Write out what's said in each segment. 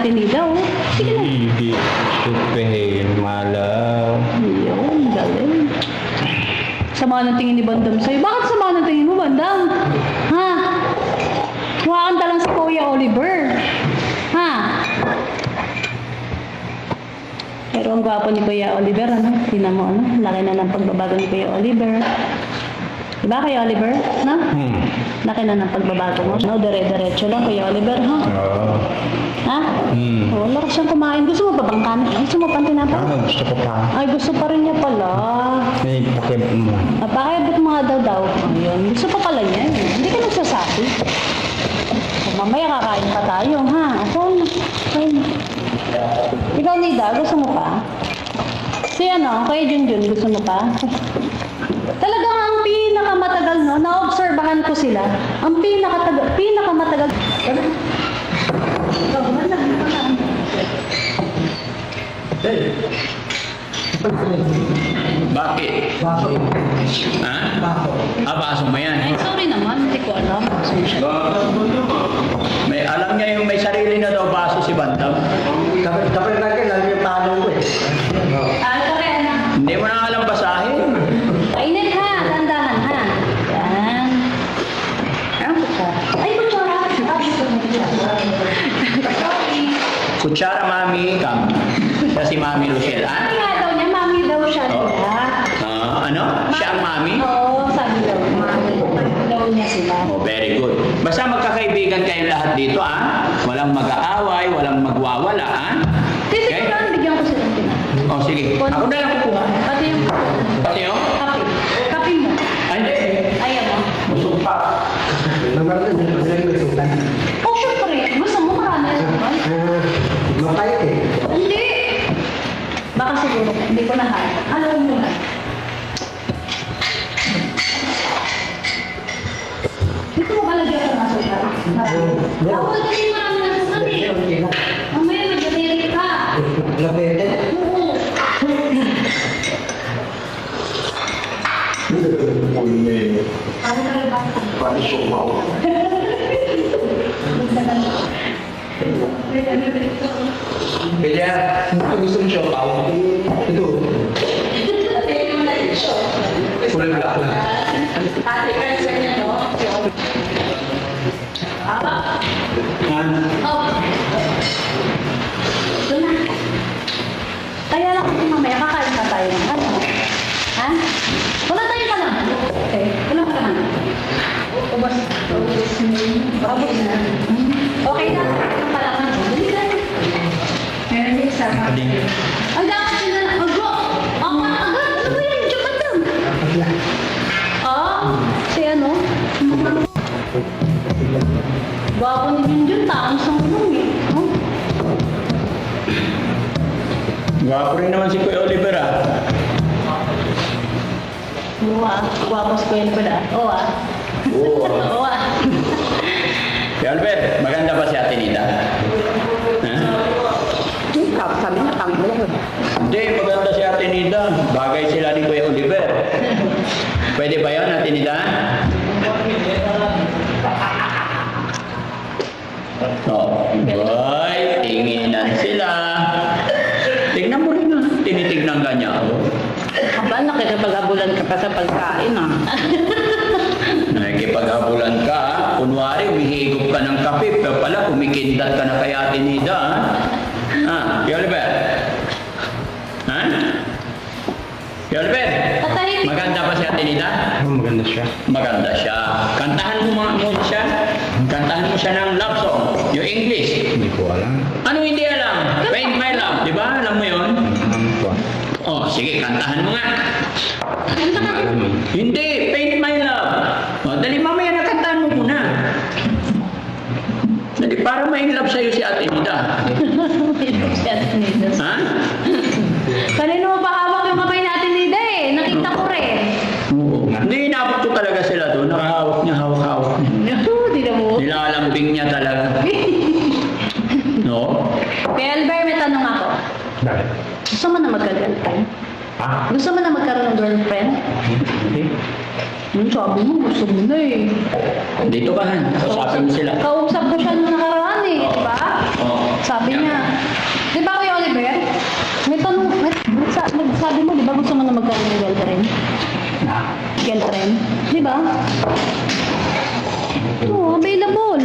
Ate Nida, oh. Sige na. Hindi. Supehin, malaw. Yun, galing. Sama ng tingin ni Bandam sa'yo. Bakit sama ng tingin mo, Bandam? Ha? Huwakanta lang si Kuya Oliver. Ha? Pero ang gwapo ni Kuya Oliver, ano? Tingnan mo, ano? Laki na ng pagbabago ni Kuya Oliver. Diba, Kuya Oliver? No? Laki na ng pagbabago mo. No, dire-diretso lang, Kuya Oliver, ha? Oo. Ha? Oh, wala ka siyang kumain. Gusto mo pa bang kanin? Gusto mo pang tinapay? Gusto ko pa. Ay, gusto pa rin niya pala. May pakibot mo. Napakibot mga daw. Ayun, gusto pa pala niya. Hindi ka nagsasabi. So, mamaya kakain pa tayo, ha? Okay. Ikaw, Nida, gusto mo pa? Si ano, kay Junjun, gusto mo pa? Talagang ang pinakamatagal, no? Naobserbahan ko sila. Ang pinakamatagal. Bakit? Ha? Baso mo yan. Ay, sorry naman. Hindi ko alam. May, alam niya yung may sarili na daw baso si Bantam. Kapag lagi, lagi yung tanong ko eh. Kaya na. Hindi mo na alam basahin. Kainin ha. Dandahan ha. Yan. Ang kutsara. Ay, kutsara. Kutsara, Mami, kam. Siya si Mami Rochelle, ha? Sabi nga daw niya, mami daw siya Oh. sila. Ano? Siya ang Mami? Oo, sabi daw. Mami daw niya sila. Oh, very good. Basta magkakaibigan kayong lahat dito, ha? Walang mag-aaway, walang magwawala, ha? Tito Okay? ko lang, bigyan ko silang tinapay. Oh, sige. Ako na lang kukuha. Pati yung Pati yung? kape. Kape mo. Ay, hindi. Ayan mo. Busog pa. Naman din, hindi ko sukan. Oh, syempre. Gusto mo marami na naman. Makayot eh. Hindi. Baka siguro, hindi ko na hal. Alam mo na. Dito mo ba lagyan ng asukal? Bawal kasi marami na asukal eh. Mamaya mag-delivery ka. Lapete. Oo. Ano ka ba? Kaya, gusto mo siya pa? Ito. Kulay black lang. Ate, kaya sa inyo, no? Aba. Oh. Ito na. Kaya lang kung mamaya kakain na tayo ng ano. Ha? Wala tayong kalaman. Okay. Walang kalaman. Ubas. Ubas na. Okay na. Ang kalaman. Dali ka. Meron din sa Ang dapat sila na. Agwa. Ang agad. Ano ba yan? Diyan ka lang. Si ano? Gwapo ni Junjun. Taong sa ulong eh. Oh. Gwapo rin naman si Kuya Oliver, ah. Oo ah. Gwapo si Kuya Oliver ah. Oo ah. Oo. Oo ah. Kuya Oliver, maganda ba si Ate Nida? Ha? Sabi niya, pangit mo lang. Hindi, maganda si Ate Nida. Bagay sila ni Kuya Oliver. Pwede ba yun, Ate Nida? Oh, boy, tinginan sila. Tingnan mo rin, ah. Tinitignan ka niya. Aba, nakikipag-abulan ka pa sa pagkain ah. Nakikipaghabulan ka, ah. Kunwari, umihigop ka ng kape, pero pala kumikindat ka na kay Ate Nida. Kuya Oliver? Ha? Kuya Oliver? Patahimik. Maganda ba si Ate Nida? Maganda siya. Maganda siya. Kantahan mo siya. Kantahan mo siya ng love song. Yung English. Hindi ko alam. Ano hindi alam? Paint My Love. Di ba? Alam mo yun? Alam ko. Oh, sige. Kantahan mo nga. Kanta ka. Alam mo. Hindi. Paint My Love. Oh, dali mamaya na kantahan mo muna. Dali para ma-inlove sa'yo si Ate Nida. Si Ate Nida. Ha? Kanino mo pa hawak yung kamay ni Ate Nida eh? Nakita ko rin. Oo. Hindi, inabot ko talaga sila doon. Nakahawak niya, hawak-hawak niya. Hindi na mo. Nilalambing niya talaga. No? Kaya Albert, may tanong ako. Bakit? Gusto mo na magka-girlfriend? Ah? Gusto mo na magkaroon ng girlfriend? Hindi. Sabi mo, gusto mo na eh. Dito ka, Han. Kausapin mo sila. Kausap ko siya nung nakaraan eh, di ba? Oo. sabi niya. Di ba Kuya Oliver? May tanong, sabi mo, di ba gusto mo na magkaroon ng girlfriend? Girlfriend? Di ba? Oo, available.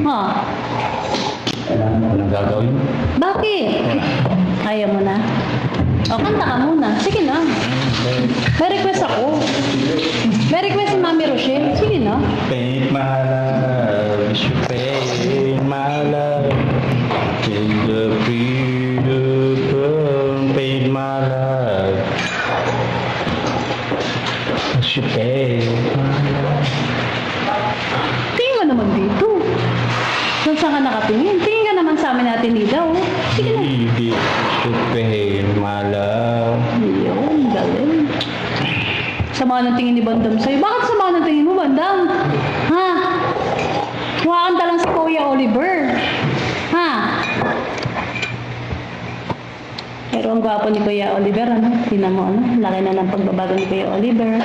Ha? Kailangan mo nang gagawin. Bakit? Ayaw mo na? O, kanta ka muna. Sige na. May request ako. May request si Mami Rochelle. Sige na. Paint my love, you paint my love. In the freedom, paint my love. You paint my love. Tingin ka naman dito. Saan ka nakatingin? Tingin ka naman sa amin natin dito. Sige na. You paint my love. Ayun, galing. Sama ng tingin ni Bandam sa'yo. Bakit sama ng tingin mo, Bandam? Ha? Kumakanta lang si Kuya Oliver. Ha? Pero ang gwapo ni Kuya Oliver, ano? Tingnan mo, ano? Laki na ng pagbabago ni Kuya Oliver.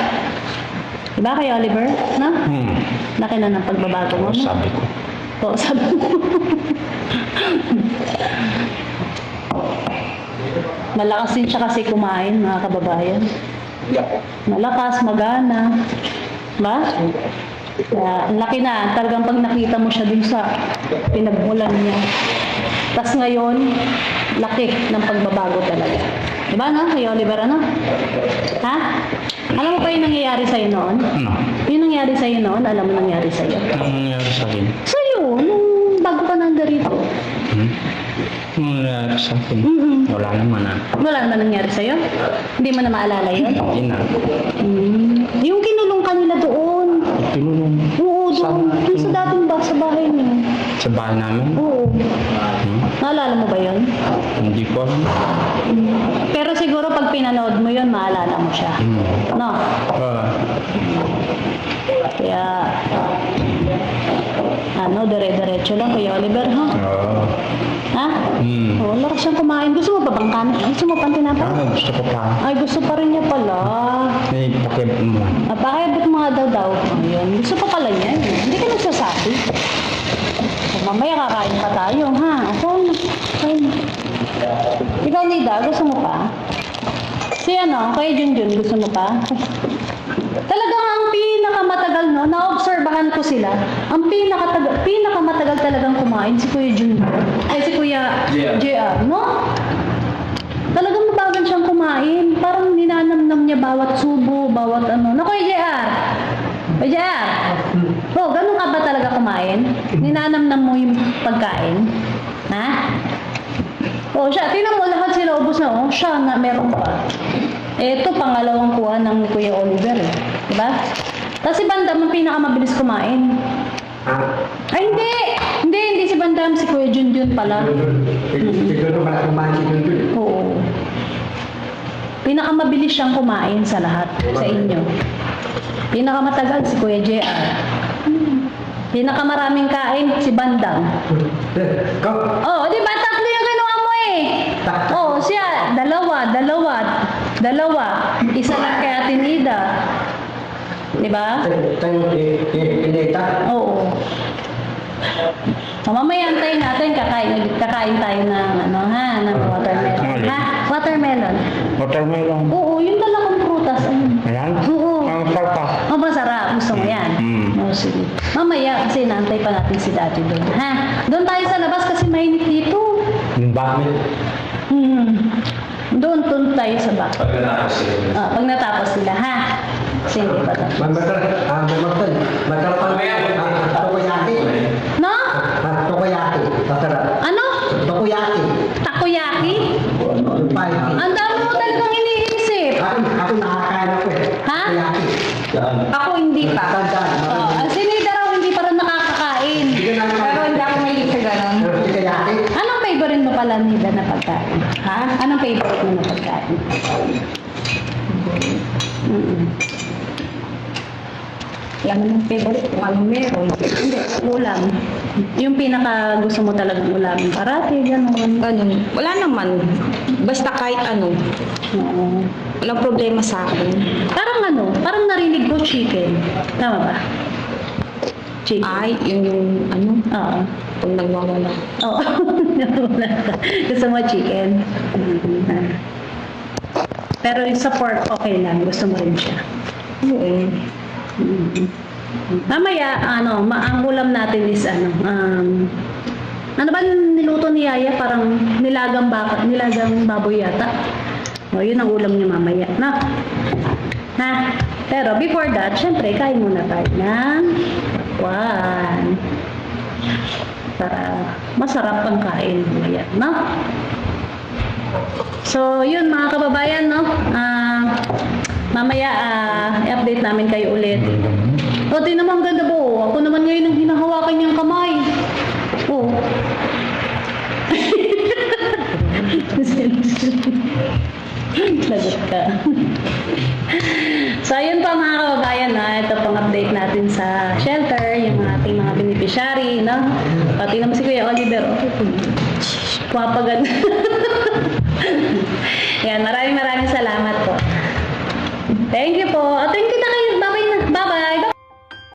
Diba, Kuya Oliver? No? Laki na ng pagbabago mo. No? Sabi ko. Oo, sabi mo. Malakas din siya kasi kumain, mga kababayan. Malakas, magana. Ba? Kaya, ang laki na. Talagang pag nakita mo siya dun sa pinagmulan niya. Tapos ngayon, laki ng pagbabago talaga. Diba, no? Kuya Oliver, ano? Ha? Alam mo pa yung nangyayari sa'yo noon? Ano? Yung nangyari sa'yo noon, alam mo nangyari sa'yo? Ano nangyari sa akin? Sa'yo, nung bago ka nanda rito. Ano nangyari sa akin? Wala naman ah. Wala naman nangyari sa'yo? Hindi mo na maalala yun? Hindi na. Yung kinulong kanila doon. Tinulong. Oo, doon. Doon sa dating sa bahay niyo. Sa bahay namin? Oo. Naalala mo ba yun? Hindi ko alam. Pero siguro pag pinanood mo yun, maalala mo siya. No? Kaya, ano, dire-diretso lang, Kuya Oliver, ha? Ha? Oo, lakas siyang kumain. Gusto mo pa bang kanin? Gusto mo pang tinapay? Gusto ko pa. Ay, gusto pa rin niya pala. May pakibot mo. Pakibot mga daw. Ayun. Gusto pa pala niya. Hindi ka nagsasabi. Mamaya kakain pa tayo, ha? Ako, kain. Ikaw, Nida, gusto mo pa? Si ano, kay Junjun, gusto mo pa? Talagang ang pinakamatagal, no? Naobserbahan ko sila. Ang pinakamatagal talagang kumain si Kuya Junjun. Ay, si Kuya JR, no? Talagang mabagal siyang kumain. Parang ninanamnam niya bawat subo, bawat ano. Na Kuya JR! Kuya JR! Oh, ganun ka ba talaga kumain? Ninanamnam mo yung pagkain? Ha? Oh, siya. Tingnan mo, lahat sila ubos na. Oh, siya na meron pa. Ito, pangalawang kuha ng Kuya Oliver. Eh. Diba? Tapos si Bandam ang pinakamabilis kumain. Ay, hindi! Hindi si Bandam. Si Kuya Junjun pala. Siguro pala kumain si Junjun. Oo. Pinakamabilis siyang kumain sa lahat. Sa inyo. Pinakamatagal si Kuya JR. Pinakamaraming kain si Bandam. Oh, di ba? Tatlo yung kinuha mo eh. Oh, siya. Dalawa. Isa lang kay Ate Nida. Di ba? Tayo, pinita. Oo. So, mamaya antayin natin. Kakain tayo ng ano ha? Ng watermelon. Ha? Watermelon. Watermelon. Oo, yung dalawang prutas. Ayun. Ayan? Oo. Ang sarap. Oh, masarap. Gusto mo yan? Oh, sige. Mamaya, kasi naantay pa natin si Daddy doon. Ha? Doon tayo sa labas kasi mainit dito. Bakit? Doon tayo sa back. Pag natapos sila, ha? Kasi hindi ba ito? Masarap pa tokoyaki. No? Tokoyaki. Masarap. Ano? Tokoyaki. Takoyaki? Spicy. Ang dami mo talagang iniisip. Ako nakakain ako eh. Ha? Tokoyaki. Ako hindi pa. Tandaan. Si Nida raw hindi pa rin nakakakain. Pero hindi ako mahilig sa ganon. Tokoyaki. Anong favorite mo pala, Nida, na pagkain? Ha? Anong favorite mo na pagkain? Alam mo yung favorite kung anong meron. Hindi, ulam. Yung pinaka gusto mo talagang ulamin. Parati, gano'n. Ganun. Wala naman. Basta kahit ano. Oo. Walang problema sa akin. Parang narinig ko chicken. Tama ba? Chicken. Ay, yun yung ano. Oo. Kung nagwawala. Oo. Gusto mo chicken? Pero yung sa pork, okay lang. Gusto mo rin siya. Mamaya, ang ulam natin is ano ba niluto ni Yaya? Parang nilagang baboy yata. O, yun ang ulam niya mamaya, na? Ha? Pero before that, syempre, kain muna tayo ng pakwan. Para masarap ang kain mamaya, no? So, yun mga kababayan, no? Mamaya, i-update namin kayo ulit. O, tingnan mo ang ganda po. Ako naman ngayon ang hinahawakan niyang kamay. Oh. Lagot ka. So, ayun pa mga kababayan, ito pang update natin sa shelter, yung ating mga beneficiary, no? Pati naman si Kuya Oliver, okay po. Pumapagan. Yan, maraming salamat po. Thank you po. At